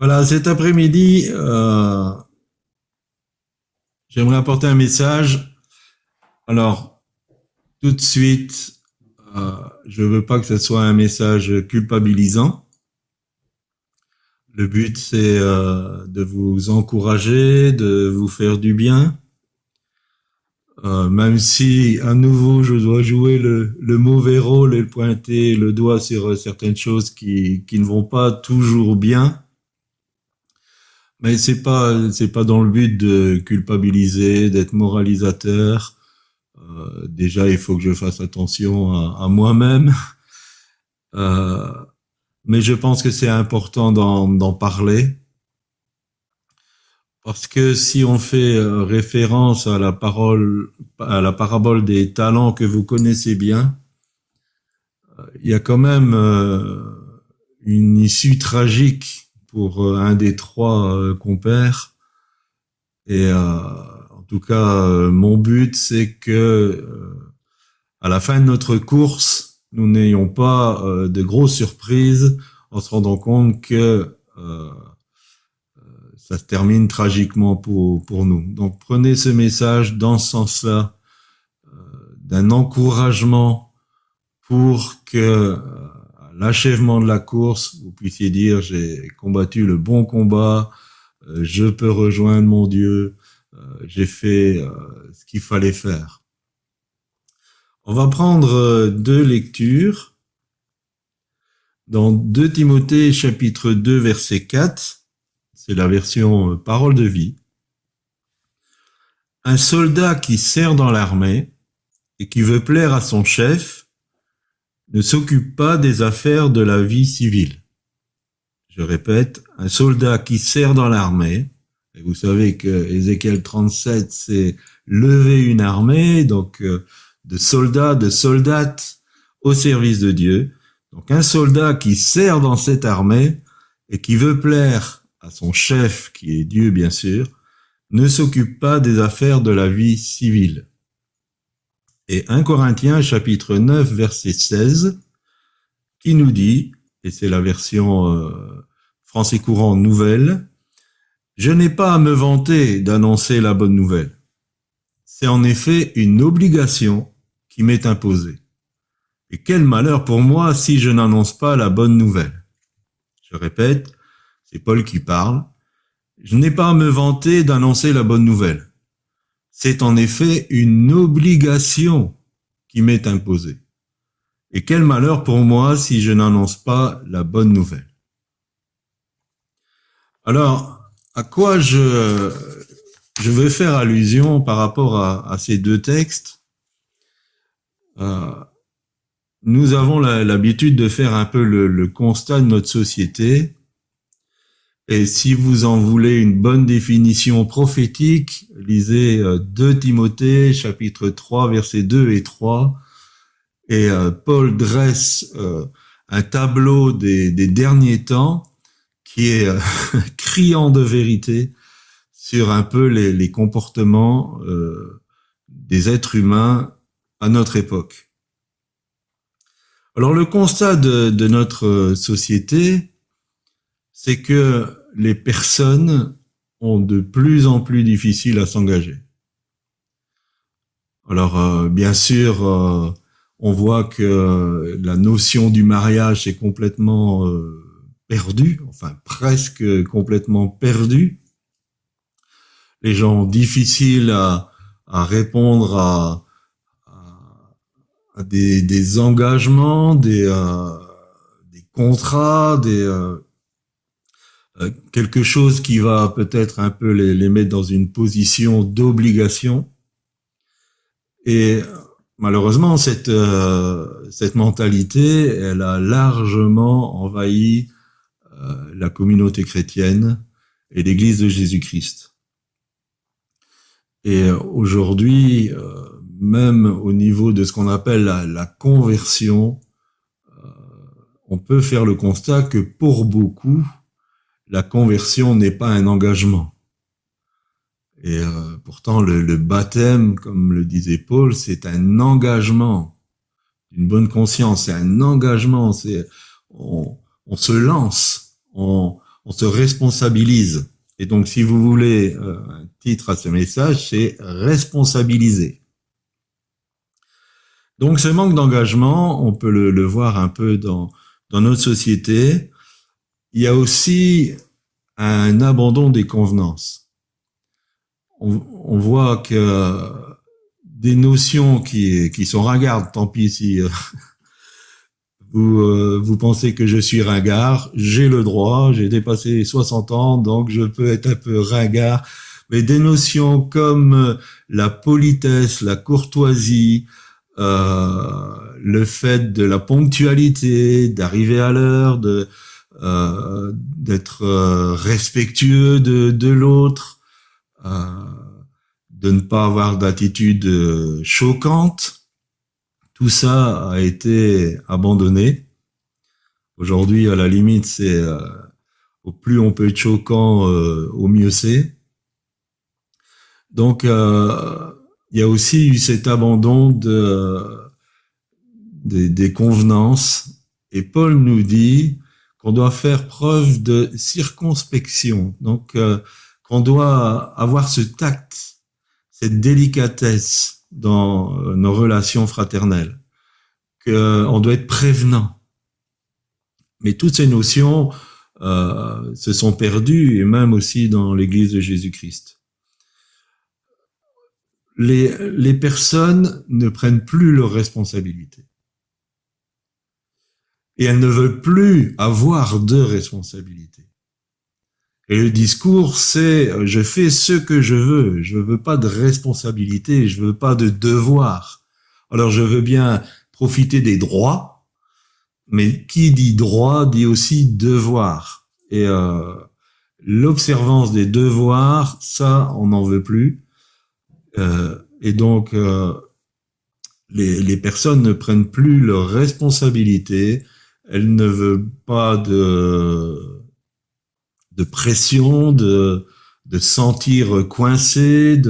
Voilà, cet après-midi, j'aimerais apporter un message. Alors, tout de suite, je veux pas que ce soit un message culpabilisant. Le but, c'est de vous encourager, de vous faire du bien. Même si, à nouveau, je dois jouer le mauvais rôle et le pointer le doigt sur certaines choses qui ne vont pas toujours bien. Mais c'est pas dans le but de culpabiliser, d'être moralisateur. Déjà, il faut que je fasse attention à moi-même. Euh, mais je pense que c'est important d'en parler. Parce que si on fait référence à la parabole des talents que vous connaissez bien, il y a quand même une issue tragique pour un des trois compères. Et en tout cas, mon but, c'est que à la fin de notre course, nous n'ayons pas de grosses surprises en se rendant compte que ça se termine tragiquement pour nous. Donc prenez ce message dans ce sens-là, d'un encouragement pour que à l'achèvement de la course, vous puissiez dire j'ai combattu le bon combat, je peux rejoindre mon Dieu, j'ai fait ce qu'il fallait faire. On va prendre deux lectures dans 2 Timothée chapitre 2 verset 4, c'est la version parole de vie. Un soldat qui sert dans l'armée et qui veut plaire à son chef ne s'occupe pas des affaires de la vie civile. Je répète, un soldat qui sert dans l'armée, et vous savez que Ézéchiel 37, c'est lever une armée, donc de soldats, de soldates au service de Dieu. Donc un soldat qui sert dans cette armée et qui veut plaire à son chef, qui est Dieu bien sûr, ne s'occupe pas des affaires de la vie civile. Et 1 Corinthiens chapitre 9 verset 16 qui nous dit, et c'est la version français courant nouvelle, je n'ai pas à me vanter d'annoncer la bonne nouvelle. C'est en effet une obligation qui m'est imposée. Et quel malheur pour moi si je n'annonce pas la bonne nouvelle. Je répète, c'est Paul qui parle. Je n'ai pas à me vanter d'annoncer la bonne nouvelle. C'est en effet une obligation qui m'est imposée. Et quel malheur pour moi si je n'annonce pas la bonne nouvelle. Alors, à quoi je veux faire allusion par rapport à ces deux textes. Nous avons l'habitude de faire un peu le constat de notre société. Et si vous en voulez une bonne définition prophétique, lisez 2 Timothée, chapitre 3, versets 2 et 3. Et Paul dresse un tableau des derniers temps qui est criant de vérité sur un peu les comportements des êtres humains à notre époque. Alors le constat de notre société, c'est que les personnes ont de plus en plus difficile à s'engager. Alors bien sûr, on voit que la notion du mariage est complètement perdue, enfin presque complètement perdue. Les gens ont difficile à répondre à des engagements, des contrats, quelque chose qui va peut-être un peu les mettre dans une position d'obligation. Et malheureusement, cette mentalité, elle a largement envahi la communauté chrétienne et l'Église de Jésus-Christ. Et aujourd'hui, même au niveau de ce qu'on appelle la conversion, on peut faire le constat que pour beaucoup, la conversion n'est pas un engagement. Et pourtant, le baptême, comme le disait Paul, c'est un engagement d'une bonne conscience, c'est un engagement, on se lance, on on se responsabilise. Et donc, si vous voulez un titre à ce message, c'est responsabiliser. Donc, ce manque d'engagement, on peut le voir un peu dans notre société. Il y a aussi un abandon des convenances. On voit que des notions qui sont ringardes, tant pis si vous pensez que je suis ringard, j'ai le droit, j'ai dépassé 60 ans, donc je peux être un peu ringard. Mais des notions comme la politesse, la courtoisie, le fait de la ponctualité, d'arriver à l'heure, d'être respectueux de l'autre, de ne pas avoir d'attitude choquante. Tout ça a été abandonné. Aujourd'hui, à la limite, c'est au plus on peut être choquant, au mieux c'est. Donc, il y a aussi eu cet abandon des convenances. Et Paul nous dit qu'on doit faire preuve de circonspection. Donc, qu'on doit avoir ce tact, cette délicatesse dans nos relations fraternelles, qu'on doit être prévenant. Mais toutes ces notions se sont perdues, et même aussi dans l'Église de Jésus-Christ. Les personnes ne prennent plus leurs responsabilités. Et elles ne veulent plus avoir de responsabilités. Et le discours, c'est je fais ce que je veux pas de responsabilité, je veux pas de devoir. Alors je veux bien profiter des droits, mais qui dit droit dit aussi devoir. Et l'observance des devoirs, ça, on n'en veut plus. Et donc, les personnes ne prennent plus leurs responsabilités, elles ne veulent pas de pression, de sentir coincé,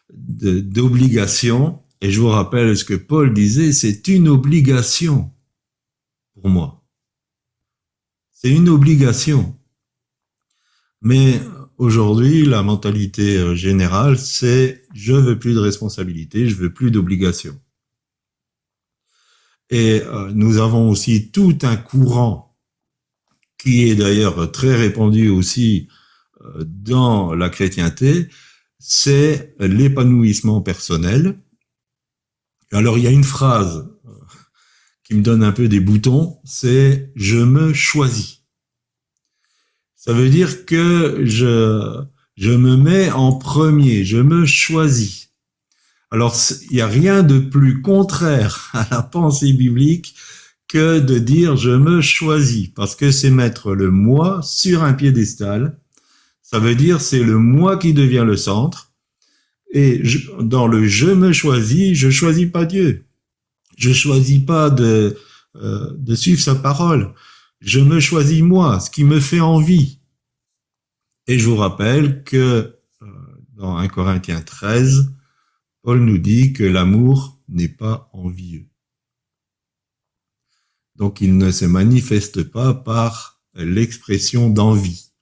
d'obligation. Et je vous rappelle ce que Paul disait, c'est une obligation pour moi. C'est une obligation. Mais aujourd'hui, la mentalité générale, c'est je veux plus de responsabilité, je veux plus d'obligation. Et nous avons aussi tout un courant qui est d'ailleurs très répandu aussi dans la chrétienté, c'est l'épanouissement personnel. Alors il y a une phrase qui me donne un peu des boutons, c'est « je me choisis ». Ça veut dire que je me mets en premier, je me choisis. Alors, il n'y a rien de plus contraire à la pensée biblique que de dire « je me choisis », parce que c'est mettre le moi sur un piédestal. Ça veut dire c'est le moi qui devient le centre. Et dans le « je me choisis », je choisis pas Dieu. Je choisis pas de suivre sa parole. Je me choisis moi, ce qui me fait envie. Et je vous rappelle que dans 1 Corinthiens 13, Paul nous dit que l'amour n'est pas envieux. Donc il ne se manifeste pas par l'expression d'envie.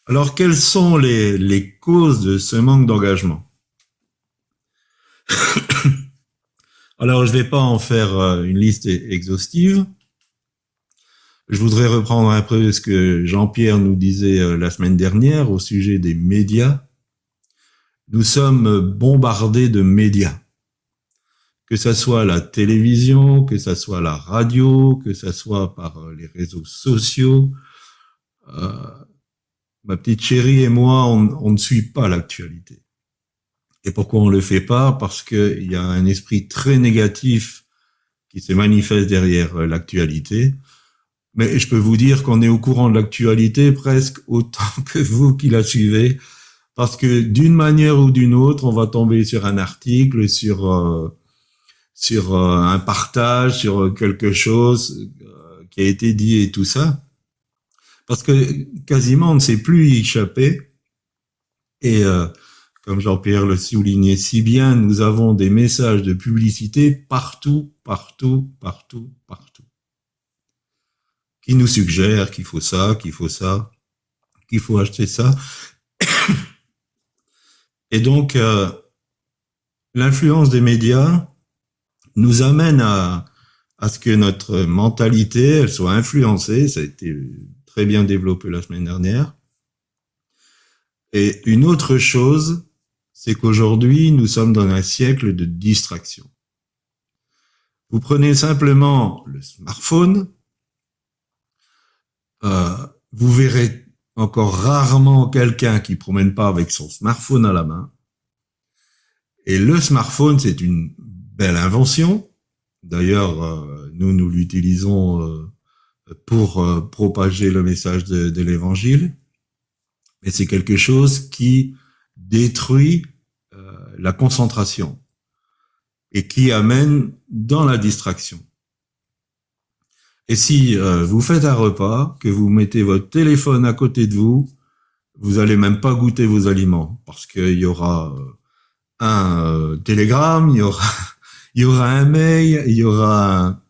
Alors quelles sont les causes de ce manque d'engagement? Alors je ne vais pas en faire une liste exhaustive. Je voudrais reprendre un peu ce que Jean-Pierre nous disait la semaine dernière au sujet des médias. Nous sommes bombardés de médias. Que ça soit la télévision, que ça soit la radio, que ça soit par les réseaux sociaux. Ma petite chérie et moi, on ne suit pas l'actualité. Et pourquoi on le fait pas? Parce qu'il y a un esprit très négatif qui se manifeste derrière l'actualité. Mais je peux vous dire qu'on est au courant de l'actualité presque autant que vous qui la suivez. Parce que d'une manière ou d'une autre, on va tomber sur un article, sur un partage, sur quelque chose qui a été dit et tout ça. Parce que quasiment on ne sait plus y échapper. Et comme Jean-Pierre le soulignait si bien, nous avons des messages de publicité partout, partout, partout, partout. qui nous suggèrent qu'il faut ça, qu'il faut acheter ça. Et donc, l'influence des médias nous amène à ce que notre mentalité, elle soit influencée. Ça a été très bien développé la semaine dernière. Et une autre chose, c'est qu'aujourd'hui, nous sommes dans un siècle de distraction. Vous prenez simplement le smartphone, vous verrez encore rarement quelqu'un qui promène pas avec son smartphone à la main. Et le smartphone, c'est une belle invention. D'ailleurs, nous l'utilisons pour propager le message de l'évangile. Mais c'est quelque chose qui détruit la concentration et qui amène dans la distraction. Et si vous faites un repas, que vous mettez votre téléphone à côté de vous, vous allez même pas goûter vos aliments parce qu'il y aura un télégramme, il y aura un mail, il y aura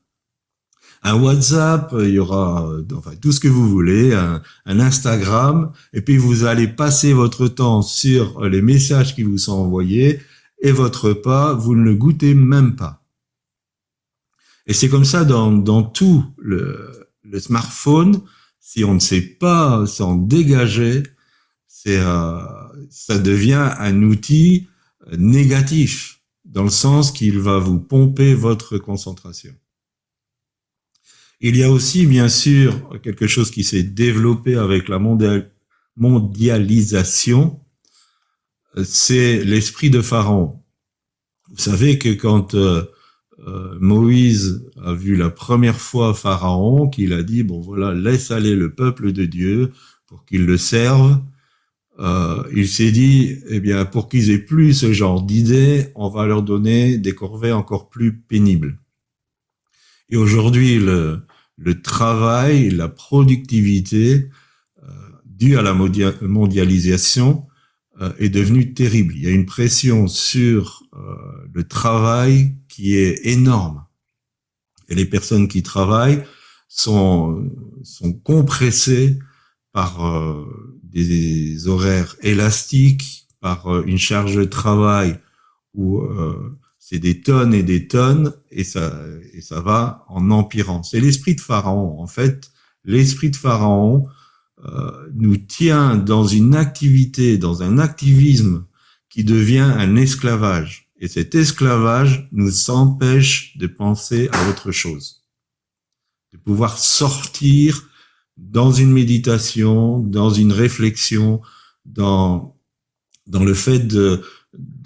un WhatsApp, il y aura enfin tout ce que vous voulez, un Instagram, et puis vous allez passer votre temps sur les messages qui vous sont envoyés et votre repas, vous ne le goûtez même pas. Et c'est comme ça dans tout le smartphone. Si on ne sait pas s'en dégager, ça devient un outil négatif, dans le sens qu'il va vous pomper votre concentration. Il y a aussi, bien sûr, quelque chose qui s'est développé avec la mondialisation, c'est l'esprit de Pharaon. Vous savez que quand Moïse a vu la première fois Pharaon, qu'il a dit, bon voilà, laisse aller le peuple de Dieu pour qu'il le serve, il s'est dit, eh bien, pour qu'ils aient plus ce genre d'idées, on va leur donner des corvées encore plus pénibles. Et aujourd'hui, le travail, la productivité due à la mondialisation est devenue terrible. Il y a une pression sur le travail qui est énorme. Et les personnes qui travaillent sont compressées par des horaires élastiques, par une charge de travail où c'est des tonnes et des tonnes, et ça va en empirant. C'est l'esprit de Pharaon. En fait, l'esprit de Pharaon nous tient dans une activité, dans un activisme qui devient un esclavage. Et cet esclavage nous empêche de penser à autre chose, de pouvoir sortir dans une méditation, dans une réflexion, dans le fait de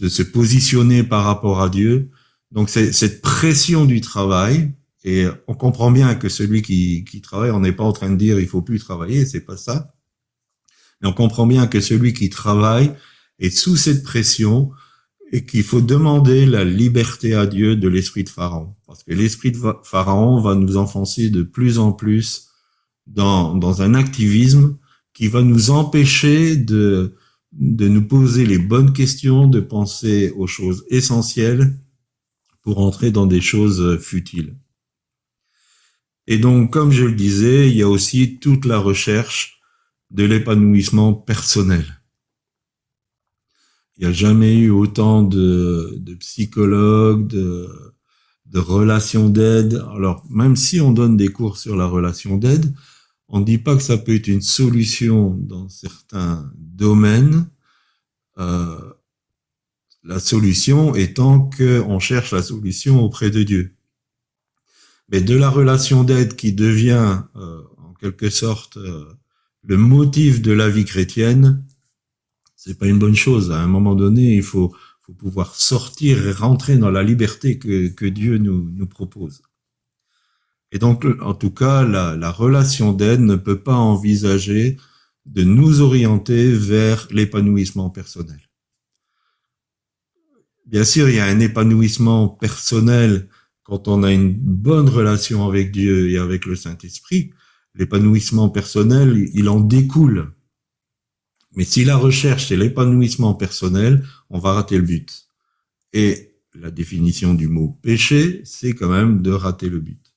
se positionner par rapport à Dieu. Donc c'est cette pression du travail, et on comprend bien que celui qui travaille, on n'est pas en train de dire il faut plus travailler, c'est pas ça. Mais on comprend bien que celui qui travaille est sous cette pression et qu'il faut demander la liberté à Dieu de l'esprit de Pharaon. Parce que l'esprit de Pharaon va nous enfoncer de plus en plus dans un activisme qui va nous empêcher de nous poser les bonnes questions, de penser aux choses essentielles pour entrer dans des choses futiles. Et donc, comme je le disais, il y a aussi toute la recherche de l'épanouissement personnel. Il n'y a jamais eu autant de psychologues, de relations d'aide. Alors, même si on donne des cours sur la relation d'aide, on ne dit pas que ça peut être une solution dans certains domaines. La solution étant qu'on cherche la solution auprès de Dieu. Mais de la relation d'aide qui devient en quelque sorte le motif de la vie chrétienne, c'est pas une bonne chose. À un moment donné, il faut pouvoir sortir et rentrer dans la liberté que Dieu nous propose. Et donc, en tout cas, la relation d'aide ne peut pas envisager de nous orienter vers l'épanouissement personnel. Bien sûr, il y a un épanouissement personnel quand on a une bonne relation avec Dieu et avec le Saint-Esprit. L'épanouissement personnel, il en découle. Mais si la recherche, c'est l'épanouissement personnel, on va rater le but. Et la définition du mot péché, c'est quand même de rater le but.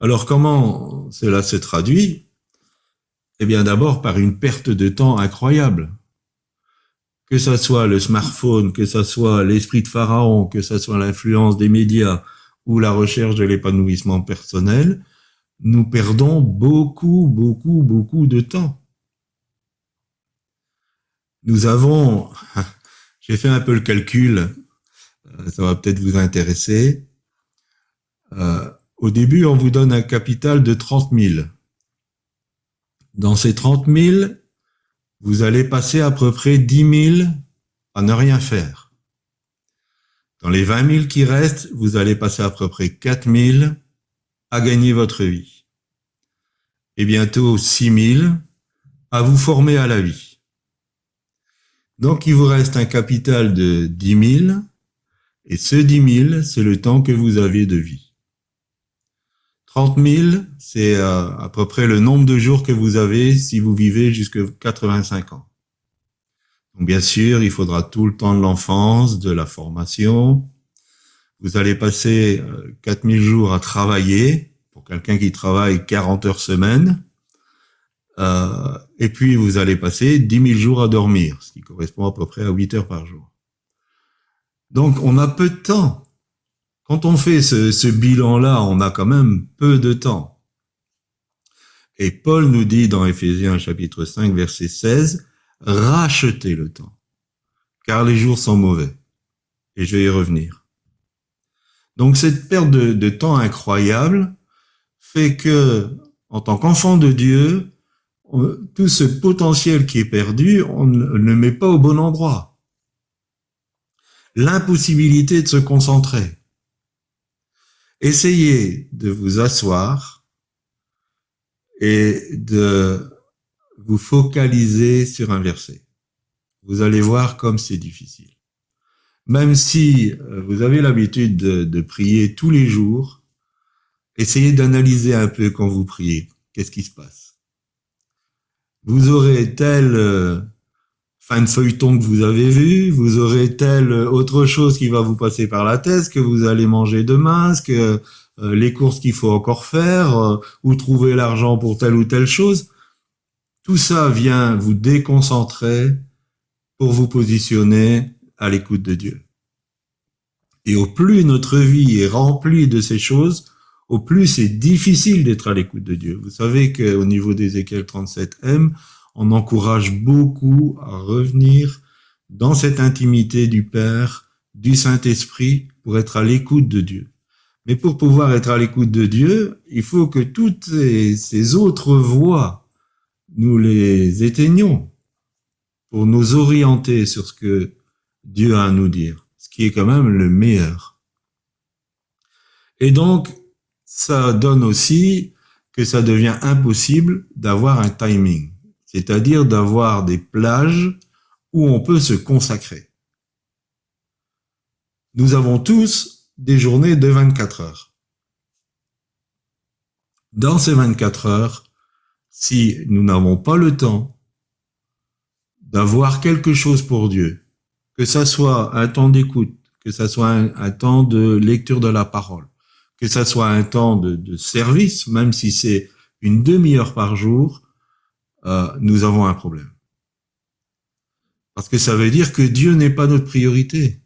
Alors comment cela se traduit? Eh bien d'abord par une perte de temps incroyable. Que ça soit le smartphone, que ça soit l'esprit de Pharaon, que ça soit l'influence des médias ou la recherche de l'épanouissement personnel, nous perdons beaucoup de temps. Nous avons, j'ai fait un peu le calcul, ça va peut-être vous intéresser. Au début, on vous donne un capital de 30 000. Dans ces 30 000, vous allez passer à peu près 10 000 à ne rien faire. Dans les 20 000 qui restent, vous allez passer à peu près 4 000 à gagner votre vie. Et bientôt 6 000 à vous former à la vie. Donc, il vous reste un capital de 10 000, et ce 10 000, c'est le temps que vous avez de vie. 30 000, c'est à peu près le nombre de jours que vous avez si vous vivez jusqu'à 85 ans. Donc, bien sûr, il faudra tout le temps de l'enfance, de la formation. Vous allez passer 4 000 jours à travailler, pour quelqu'un qui travaille 40 heures semaine. Et puis, vous allez passer 10 000 jours à dormir, ce qui correspond à peu près à 8 heures par jour. Donc, on a peu de temps. Quand on fait ce bilan-là, on a quand même peu de temps. Et Paul nous dit dans Éphésiens chapitre 5, verset 16, « Rachetez le temps, car les jours sont mauvais. » Et je vais y revenir. Donc, cette perte de temps incroyable fait que, en tant qu'enfant de Dieu, tout ce potentiel qui est perdu, on ne le met pas au bon endroit. L'impossibilité de se concentrer. Essayez de vous asseoir et de vous focaliser sur un verset. Vous allez voir comme c'est difficile. Même si vous avez l'habitude de prier tous les jours, essayez d'analyser un peu quand vous priez. Qu'est-ce qui se passe? Vous aurez tel fin de feuilleton que vous avez vu, vous aurez telle autre chose qui va vous passer par la tête, ce que vous allez manger demain, ce que les courses qu'il faut encore faire, ou trouver l'argent pour telle ou telle chose. Tout ça vient vous déconcentrer pour vous positionner à l'écoute de Dieu. Et au plus notre vie est remplie de ces choses, au plus c'est difficile d'être à l'écoute de Dieu. Vous savez qu'au niveau d'Ézéchiel 37m, on encourage beaucoup à revenir dans cette intimité du Père, du Saint-Esprit, pour être à l'écoute de Dieu. Mais pour pouvoir être à l'écoute de Dieu, il faut que toutes ces autres voies, nous les éteignons pour nous orienter sur ce que Dieu a à nous dire, ce qui est quand même le meilleur. Et donc, ça donne aussi que ça devient impossible d'avoir un timing, c'est-à-dire d'avoir des plages où on peut se consacrer. Nous avons tous des journées de 24 heures. Dans ces 24 heures, si nous n'avons pas le temps d'avoir quelque chose pour Dieu, que ça soit un temps d'écoute, que ça soit un temps de lecture de la parole, que ça soit un temps de service, même si c'est une demi-heure par jour, nous avons un problème. Parce que ça veut dire que Dieu n'est pas notre priorité.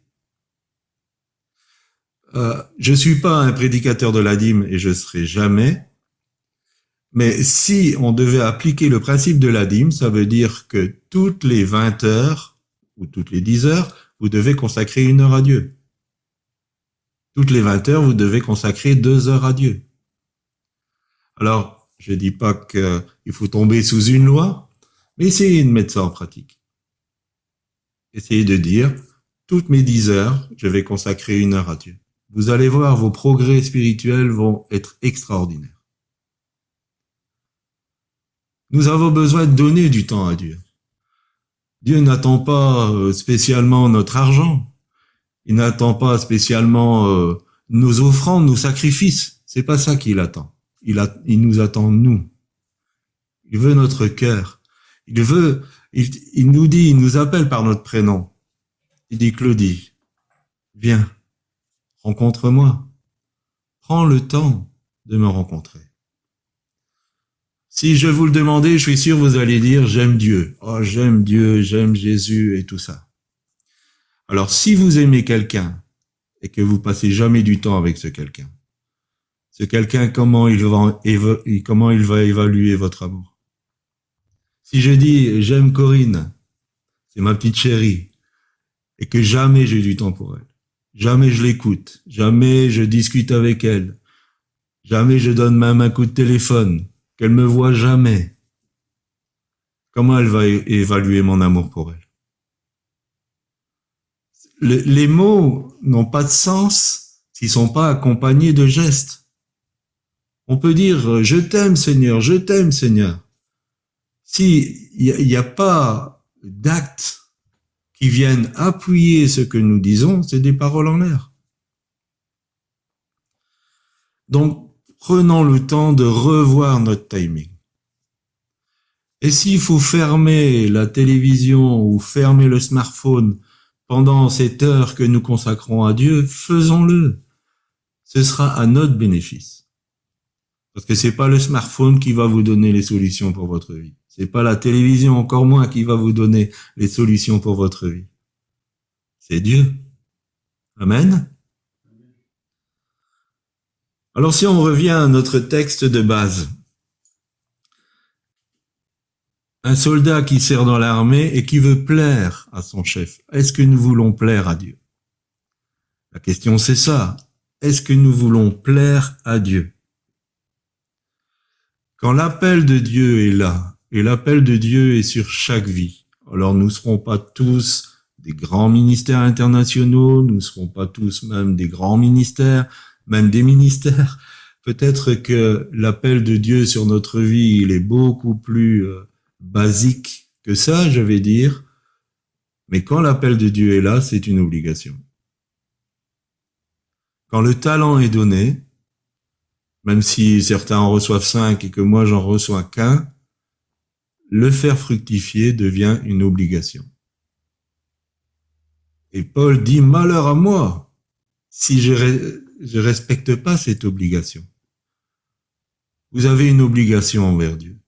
Je suis pas un prédicateur de la dîme et je serai jamais. Mais si on devait appliquer le principe de la dîme, ça veut dire que toutes les 20 heures ou toutes les 10 heures, vous devez consacrer 1 heure à Dieu. Toutes les 20 heures, vous devez consacrer 2 heures à Dieu. Alors, je dis pas qu'il faut tomber sous une loi, mais essayez de mettre ça en pratique. Essayez de dire, toutes mes 10 heures, je vais consacrer 1 heure à Dieu. Vous allez voir, vos progrès spirituels vont être extraordinaires. Nous avons besoin de donner du temps à Dieu. Dieu n'attend pas spécialement notre argent. Il n'attend pas spécialement nos offrandes, nos sacrifices. C'est pas ça qu'il attend. Il nous attend nous. Il veut notre cœur. Il nous dit, il nous appelle par notre prénom. Il dit, Claudie, viens, rencontre-moi. Prends le temps de me rencontrer. Si je vous le demandais, je suis sûr vous allez dire j'aime Dieu. Oh, j'aime Dieu, j'aime Jésus et tout ça. Alors, si vous aimez quelqu'un et que vous passez jamais du temps avec ce quelqu'un, comment il va évaluer votre amour? Si je dis j'aime Corinne, c'est ma petite chérie, et que jamais j'ai du temps pour elle, jamais je l'écoute, jamais je discute avec elle, jamais je donne même un coup de téléphone, qu'elle me voit jamais, comment elle va évaluer mon amour pour elle? Les mots n'ont pas de sens s'ils sont pas accompagnés de gestes. On peut dire je t'aime Seigneur, je t'aime Seigneur. Si il n'y a pas d'actes qui viennent appuyer ce que nous disons, c'est des paroles en l'air. Donc, prenons le temps de revoir notre timing. Et s'il faut fermer la télévision ou fermer le smartphone pendant cette heure que nous consacrons à Dieu, faisons-le. Ce sera à notre bénéfice. Parce que c'est pas le smartphone qui va vous donner les solutions pour votre vie. C'est pas la télévision, encore moins, qui va vous donner les solutions pour votre vie. C'est Dieu. Amen. Alors si on revient à notre texte de base, un soldat qui sert dans l'armée et qui veut plaire à son chef, est-ce que nous voulons plaire à Dieu? La question c'est ça. Est-ce que nous voulons plaire à Dieu? Quand l'appel de Dieu est là, et l'appel de Dieu est sur chaque vie, alors nous ne serons pas tous des grands ministères internationaux, nous ne serons pas tous même des grands ministères, même des ministères. Peut-être que l'appel de Dieu sur notre vie, il est beaucoup plus basique que ça, je vais dire. Mais quand l'appel de Dieu est là, c'est une obligation. Quand le talent est donné, même si certains en reçoivent 5 et que moi j'en reçois qu'un, le faire fructifier devient une obligation. Et Paul dit, malheur à moi, si je respecte pas cette obligation. Vous avez une obligation envers Dieu.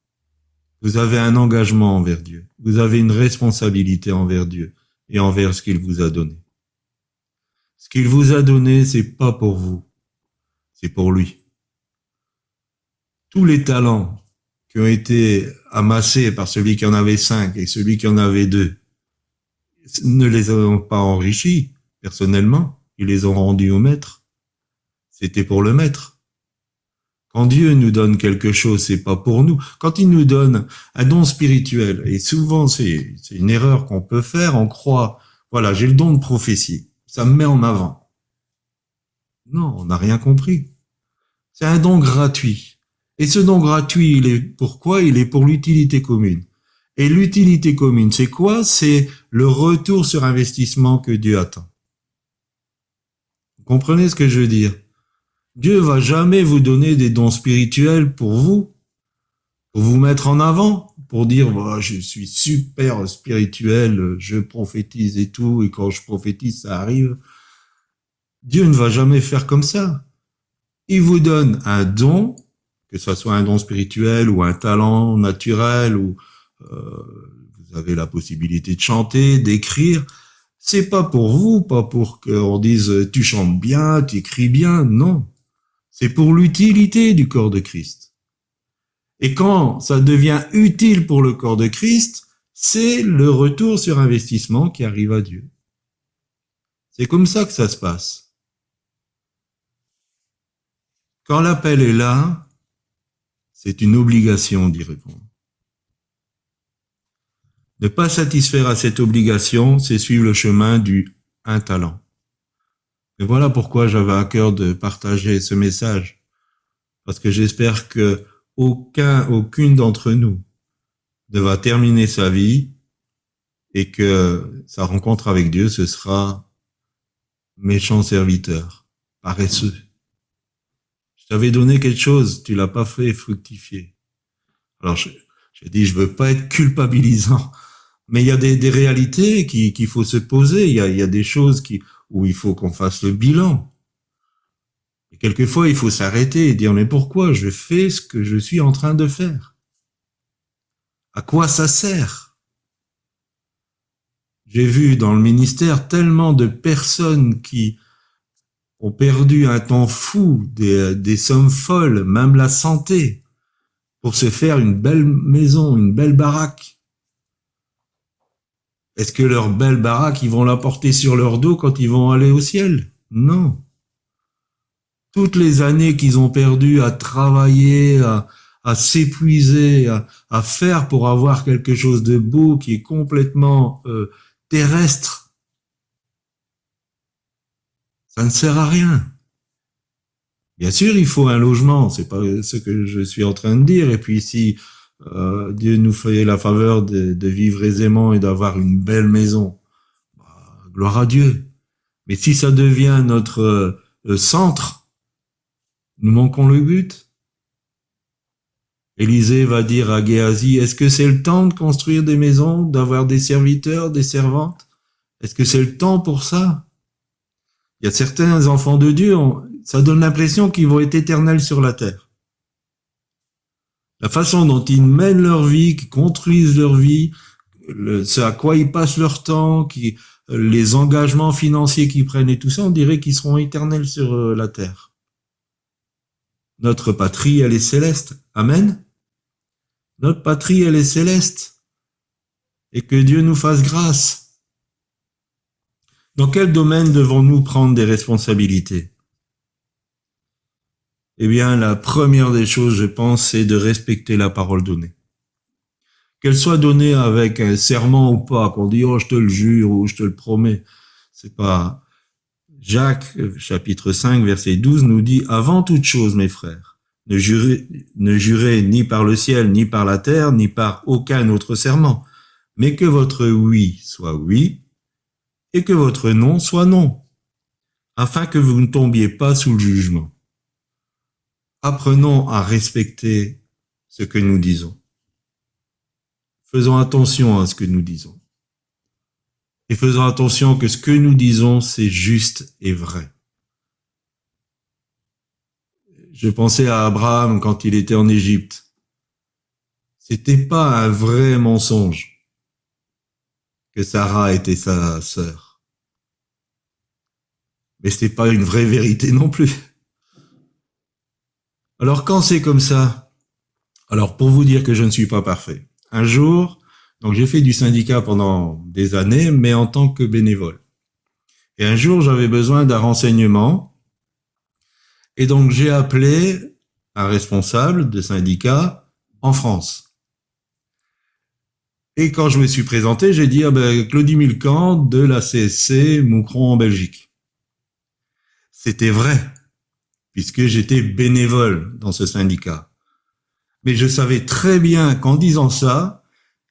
Vous avez un engagement envers Dieu. Vous avez une responsabilité envers Dieu et envers ce qu'il vous a donné. Ce qu'il vous a donné, c'est pas pour vous, c'est pour lui. Tous les talents qui ont été amassés par celui qui en avait 5 et celui qui en avait 2 ne les ont pas enrichis personnellement, ils les ont rendus au maître. C'était pour le maître. Quand Dieu nous donne quelque chose, c'est pas pour nous. Quand il nous donne un don spirituel, et souvent c'est une erreur qu'on peut faire, on croit, voilà, j'ai le don de prophétie, ça me met en avant. Non, on n'a rien compris. C'est un don gratuit. Et ce don gratuit, il est pourquoi? Il est pour l'utilité commune. Et l'utilité commune, c'est quoi? C'est le retour sur investissement que Dieu attend. Vous comprenez ce que je veux dire? Dieu va jamais vous donner des dons spirituels pour vous mettre en avant, pour dire oh, je suis super spirituel, je prophétise et tout, et quand je prophétise, ça arrive. Dieu ne va jamais faire comme ça. Il vous donne un don, que ce soit un don spirituel ou un talent naturel, ou vous avez la possibilité de chanter, d'écrire. C'est pas pour vous, pas pour qu'on dise tu chantes bien, tu écris bien, non. C'est pour l'utilité du corps de Christ. Et quand ça devient utile pour le corps de Christ, c'est le retour sur investissement qui arrive à Dieu. C'est comme ça que ça se passe. Quand l'appel est là, c'est une obligation d'y répondre. Ne pas satisfaire à cette obligation, c'est suivre le chemin du un talent. Et voilà pourquoi j'avais à cœur de partager ce message. Parce que j'espère que aucune d'entre nous ne va terminer sa vie et que sa rencontre avec Dieu, ce sera méchant serviteur, paresseux. Je t'avais donné quelque chose, tu l'as pas fait fructifier. Alors, j'ai dit, je veux pas être culpabilisant, mais il y a des réalités qu'il faut se poser, il y a des choses où il faut qu'on fasse le bilan. Et Et quelquefois, il faut s'arrêter et dire, mais pourquoi je fais ce que je suis en train de faire? À quoi ça sert? J'ai vu dans le ministère tellement de personnes qui ont perdu un temps fou, des sommes folles, même la santé, pour se faire une belle maison, une belle baraque. Est-ce que leur belle baraque, ils vont la porter sur leur dos quand ils vont aller au ciel? Non. Toutes les années qu'ils ont perdues à travailler, à s'épuiser, à faire pour avoir quelque chose de beau qui est complètement terrestre, ça ne sert à rien. Bien sûr, il faut un logement, c'est pas ce que je suis en train de dire. Et puis si Dieu nous fait la faveur de vivre aisément et d'avoir une belle maison, bah, gloire à Dieu. Mais si ça devient notre centre, nous manquons le but. Élisée va dire à Géasi, est-ce que c'est le temps de construire des maisons, d'avoir des serviteurs, des servantes? Est-ce que c'est le temps pour ça? Il y a certains enfants de Dieu, ça donne l'impression qu'ils vont être éternels sur la terre. La façon dont ils mènent leur vie, qu'ils construisent leur vie, ce à quoi ils passent leur temps, les engagements financiers qu'ils prennent et tout ça, on dirait qu'ils seront éternels sur la terre. Notre patrie, elle est céleste. Amen. Notre patrie, elle est céleste. Et que Dieu nous fasse grâce. Dans quel domaine devons-nous prendre des responsabilités? Eh bien, la première des choses, je pense, c'est de respecter la parole donnée. Qu'elle soit donnée avec un serment ou pas, qu'on dit, oh, je te le jure ou je te le promets. C'est pas... Jacques, chapitre 5, verset 12, nous dit, avant toute chose, mes frères, ne jurez ni par le ciel, ni par la terre, ni par aucun autre serment, mais que votre oui soit oui, et que votre non soit non, afin que vous ne tombiez pas sous le jugement. Apprenons à respecter ce que nous disons. Faisons attention à ce que nous disons. Et faisons attention que ce que nous disons, c'est juste et vrai. Je pensais à Abraham quand il était en Égypte. C'était pas un vrai mensonge que Sarah était sa sœur. Mais c'était pas une vraie vérité non plus. Alors quand c'est comme ça, alors pour vous dire que je ne suis pas parfait, un jour, donc j'ai fait du syndicat pendant des années, mais en tant que bénévole. Et un jour, j'avais besoin d'un renseignement, et donc j'ai appelé un responsable de syndicat en France. Et quand je me suis présenté, j'ai dit Claudie Milcan de la CSC Moucron en Belgique. C'était vrai, puisque j'étais bénévole dans ce syndicat. Mais je savais très bien qu'en disant ça,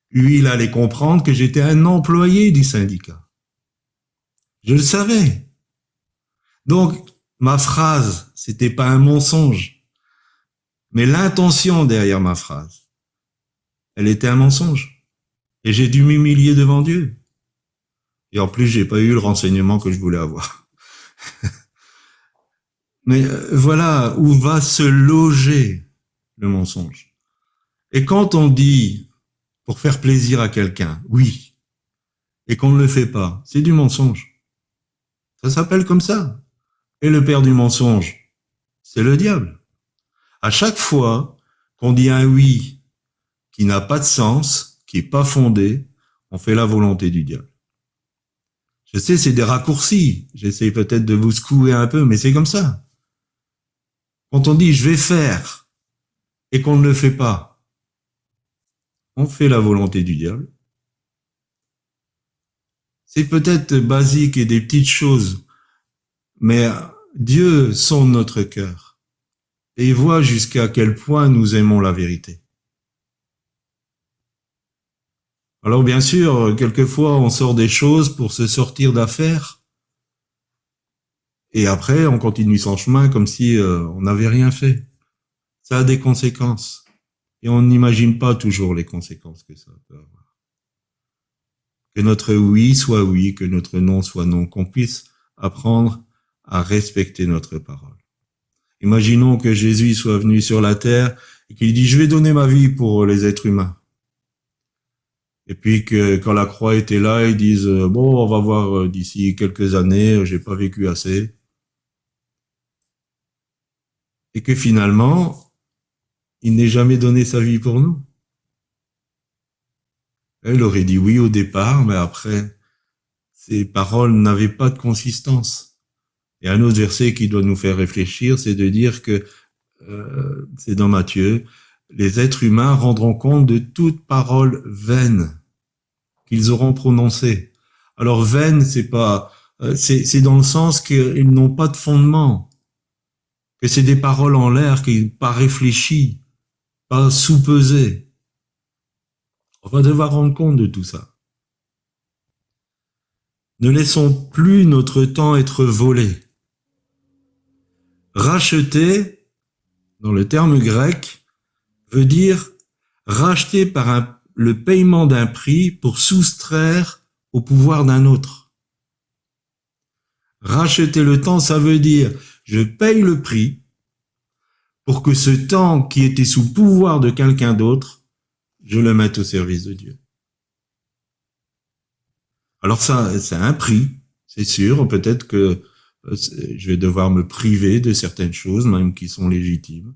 lui, il allait comprendre que j'étais un employé du syndicat. Je le savais. Donc, ma phrase, c'était pas un mensonge. Mais l'intention derrière ma phrase, elle était un mensonge. Et j'ai dû m'humilier devant Dieu. Et en plus, j'ai pas eu le renseignement que je voulais avoir. Mais voilà où va se loger le mensonge. Et quand on dit, pour faire plaisir à quelqu'un, oui, et qu'on ne le fait pas, c'est du mensonge. Ça s'appelle comme ça. Et le père du mensonge, c'est le diable. À chaque fois qu'on dit un oui qui n'a pas de sens, qui est pas fondé, on fait la volonté du diable. Je sais, c'est des raccourcis. J'essaie peut-être de vous secouer un peu, mais c'est comme ça. Quand on dit je vais faire et qu'on ne le fait pas, on fait la volonté du diable. C'est peut-être basique et des petites choses, mais Dieu sonde notre cœur et il voit jusqu'à quel point nous aimons la vérité. Alors bien sûr, quelquefois on sort des choses pour se sortir d'affaires et après on continue son chemin comme si on n'avait rien fait. Ça a des conséquences et on n'imagine pas toujours les conséquences que ça peut avoir. Que notre oui, que notre non soit non, qu'on puisse apprendre à respecter notre parole. Imaginons que Jésus soit venu sur la terre et qu'il dit « Je vais donner ma vie pour les êtres humains ». Et puis que quand la croix était là, ils disent « Bon, on va voir d'ici quelques années, j'ai pas vécu assez ». Et que finalement, il n'ait jamais donné sa vie pour nous. Elle aurait dit oui au départ, mais après, ses paroles n'avaient pas de consistance. Et un autre verset qui doit nous faire réfléchir, c'est de dire que, c'est dans Matthieu, les êtres humains rendront compte de toute parole vaine qu'ils auront prononcée. Alors vaine, c'est pas, c'est dans le sens qu'ils n'ont pas de fondement, que c'est des paroles en l'air, qui pas réfléchies, pas sous-pesées. On va devoir rendre compte de tout ça. Ne laissons plus notre temps être volé. Racheter, dans le terme grec, veut dire racheter par le paiement d'un prix pour soustraire au pouvoir d'un autre. Racheter le temps, ça veut dire je paye le prix pour que ce temps qui était sous pouvoir de quelqu'un d'autre, je le mette au service de Dieu. Alors ça, c'est un prix, c'est sûr. Peut-être que je vais devoir me priver de certaines choses, même qui sont légitimes.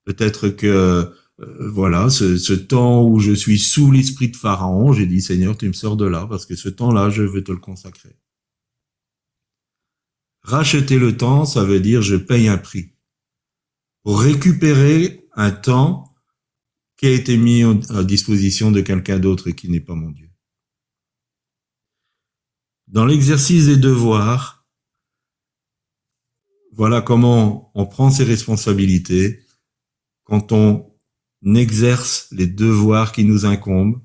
Peut-être que, voilà, ce temps où je suis sous l'esprit de Pharaon, j'ai dit, Seigneur, tu me sors de là, parce que ce temps-là, je veux te le consacrer. Racheter le temps, ça veut dire je paye un prix pour récupérer un temps qui a été mis à disposition de quelqu'un d'autre et qui n'est pas mon Dieu. Dans l'exercice des devoirs, voilà comment on prend ses responsabilités quand on exerce les devoirs qui nous incombent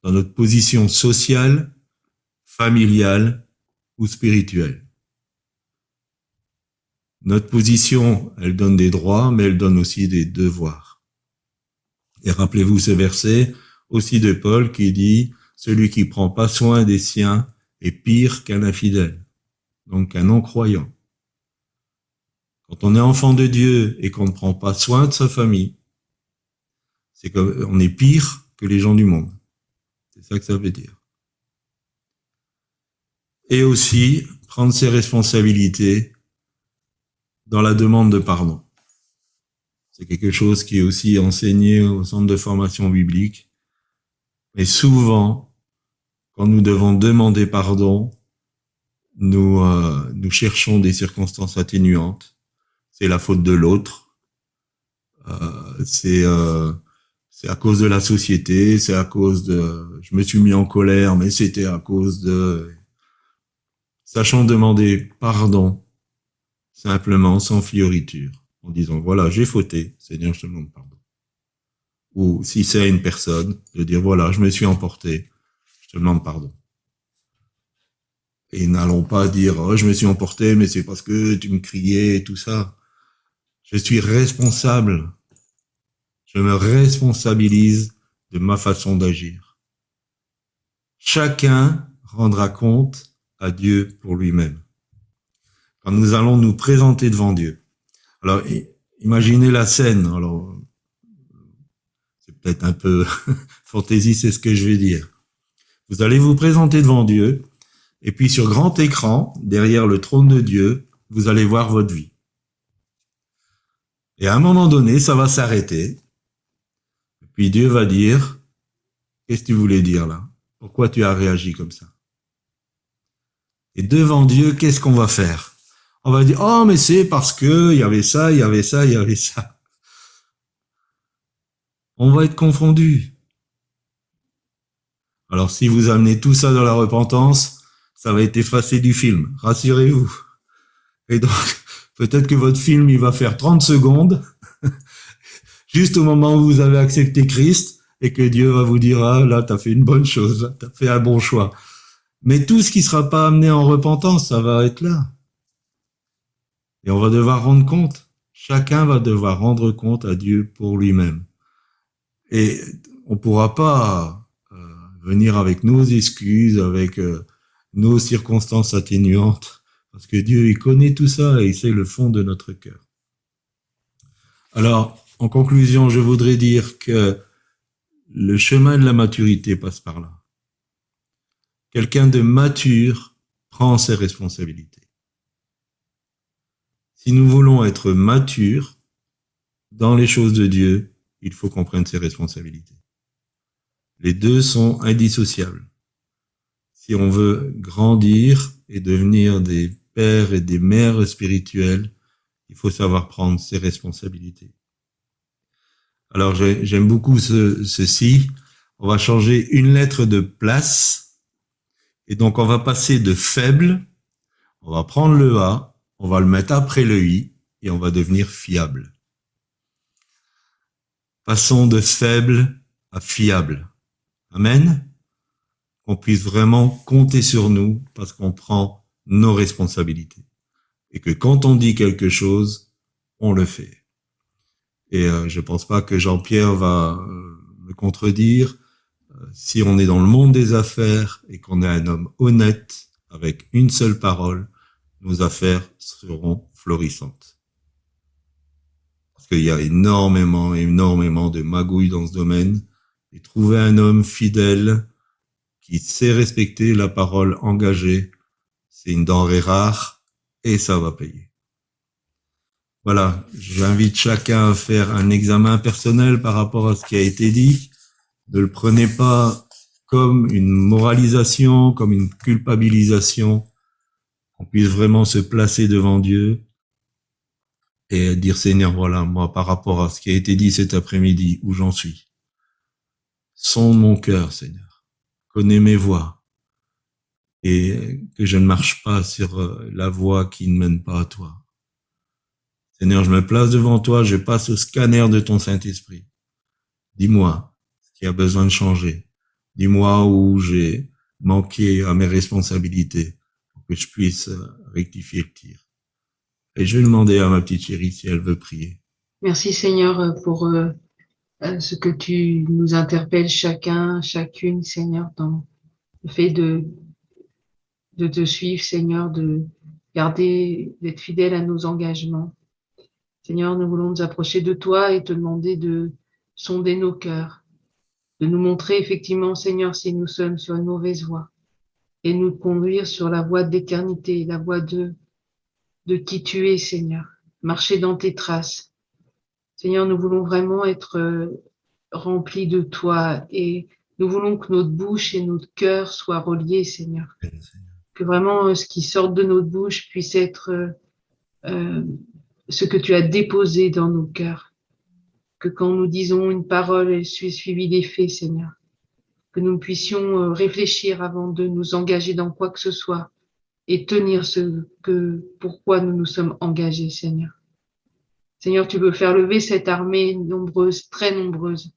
dans notre position sociale, familiale ou spirituelle. Notre position, elle donne des droits, mais elle donne aussi des devoirs. Et rappelez-vous ce verset aussi de Paul qui dit « Celui qui prend pas soin des siens est pire qu'un infidèle, donc qu'un non-croyant. » Quand on est enfant de Dieu et qu'on ne prend pas soin de sa famille, c'est qu'on est pire que les gens du monde. C'est ça que ça veut dire. Et aussi, prendre ses responsabilités dans la demande de pardon. C'est quelque chose qui est aussi enseigné au centre de formation biblique. Mais souvent, quand nous devons demander pardon, nous cherchons des circonstances atténuantes. C'est la faute de l'autre. C'est à cause de la société, c'est à cause de... Je me suis mis en colère, mais c'était à cause de... Sachons demander pardon, simplement, sans fioriture, en disant, voilà, j'ai fauté, Seigneur, je te demande pardon. Ou si c'est une personne, de dire, voilà, je me suis emporté, je te demande pardon. Et n'allons pas dire, oh, je me suis emporté, mais c'est parce que tu me criais et tout ça. Je suis responsable. Je me responsabilise de ma façon d'agir. Chacun rendra compte à Dieu pour lui-même. Quand nous allons nous présenter devant Dieu. Alors, imaginez la scène. Alors, c'est peut-être un peu fantaisie, c'est ce que je vais dire. Vous allez vous présenter devant Dieu, et puis sur grand écran, derrière le trône de Dieu, vous allez voir votre vie. Et à un moment donné, ça va s'arrêter. Et puis Dieu va dire, qu'est-ce que tu voulais dire là? Pourquoi tu as réagi comme ça? Et devant Dieu, qu'est-ce qu'on va faire? On va dire, oh, mais c'est parce que il y avait ça, il y avait ça, il y avait ça. On va être confondus. Alors, si vous amenez tout ça dans la repentance, ça va être effacé du film. Rassurez-vous. Et donc, peut-être que votre film, il va faire 30 secondes, juste au moment où vous avez accepté Christ, et que Dieu va vous dire, ah, là, t'as fait une bonne chose, t'as fait un bon choix. Mais tout ce qui sera pas amené en repentance, ça va être là. Et on va devoir rendre compte. Chacun va devoir rendre compte à Dieu pour lui-même. Et on pourra pas venir avec nos excuses, avec nos circonstances atténuantes, parce que Dieu, il connaît tout ça et il sait le fond de notre cœur. Alors, en conclusion, je voudrais dire que le chemin de la maturité passe par là. Quelqu'un de mature prend ses responsabilités. Si nous voulons être matures dans les choses de Dieu, il faut qu'on prenne ses responsabilités. Les deux sont indissociables. Si on veut grandir et devenir des pères et des mères spirituelles, il faut savoir prendre ses responsabilités. Alors j'aime beaucoup ceci. On va changer une lettre de place et donc on va passer de faible, on va prendre le A, on va le mettre après le I et on va devenir fiable. Passons de faible à fiable. Amen. Qu'on puisse vraiment compter sur nous parce qu'on prend nos responsabilités. Et que quand on dit quelque chose, on le fait. Et je pense pas que Jean-Pierre va me contredire. Si on est dans le monde des affaires et qu'on est un homme honnête, avec une seule parole, nos affaires seront florissantes. Parce qu'il y a énormément de magouilles dans ce domaine. Et trouver un homme fidèle qui sait respecter la parole engagée, c'est une denrée rare et ça va payer. Voilà, j'invite chacun à faire un examen personnel par rapport à ce qui a été dit. Ne le prenez pas comme une moralisation, comme une culpabilisation. On puisse vraiment se placer devant Dieu et dire, Seigneur, voilà, moi, par rapport à ce qui a été dit cet après-midi, où j'en suis. Sonde mon cœur, Seigneur. Connais mes voies. Et que je ne marche pas sur la voie qui ne mène pas à toi. Seigneur, je me place devant toi, je passe au scanner de ton Saint-Esprit. Dis-moi ce qui a besoin de changer. Dis-moi où j'ai manqué à mes responsabilités pour que je puisse rectifier le tir. Et je vais demander à ma petite chérie si elle veut prier. Merci Seigneur pour ce que tu nous interpelles chacun, chacune, Seigneur, dans le fait de te suivre, Seigneur, de garder, d'être fidèle à nos engagements. Seigneur, nous voulons nous approcher de toi et te demander de sonder nos cœurs, de nous montrer effectivement, Seigneur, si nous sommes sur une mauvaise voie et nous conduire sur la voie de l'éternité, la voie de qui tu es, Seigneur, marcher dans tes traces. Seigneur, nous voulons vraiment être remplis de toi et nous voulons que notre bouche et notre cœur soient reliés, Seigneur. Que vraiment ce qui sort de notre bouche puisse être ce que tu as déposé dans nos cœurs. Que quand nous disons une parole, elle soit suivie des faits, Seigneur. Que nous puissions réfléchir avant de nous engager dans quoi que ce soit et tenir pourquoi nous nous sommes engagés, Seigneur. Seigneur, tu veux faire lever cette armée nombreuse, très nombreuse.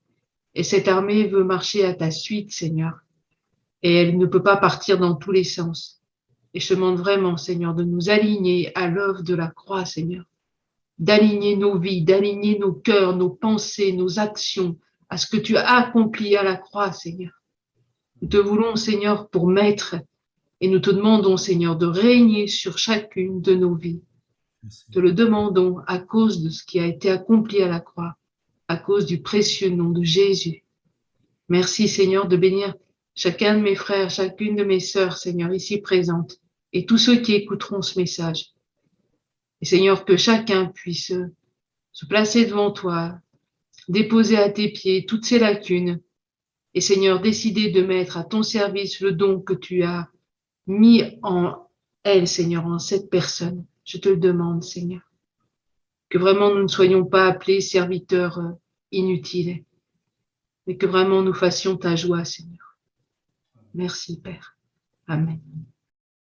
Et cette armée veut marcher à ta suite, Seigneur. Et elle ne peut pas partir dans tous les sens. Et je te demande vraiment, Seigneur, de nous aligner à l'œuvre de la croix, Seigneur. D'aligner nos vies, d'aligner nos cœurs, nos pensées, nos actions à ce que tu as accompli à la croix, Seigneur. Nous te voulons, Seigneur, pour maître. Et nous te demandons, Seigneur, de régner sur chacune de nos vies. Te le demandons à cause de ce qui a été accompli à la croix, à cause du précieux nom de Jésus. Merci, Seigneur, de bénir chacun de mes frères, chacune de mes sœurs, Seigneur, ici présentes, et tous ceux qui écouteront ce message. Et Seigneur, que chacun puisse se placer devant toi, déposer à tes pieds toutes ses lacunes, et Seigneur, décider de mettre à ton service le don que tu as mis en elle, Seigneur, en cette personne. Je te le demande, Seigneur. Que vraiment nous ne soyons pas appelés serviteurs inutiles, mais que vraiment nous fassions ta joie, Seigneur. Merci, Père. Amen.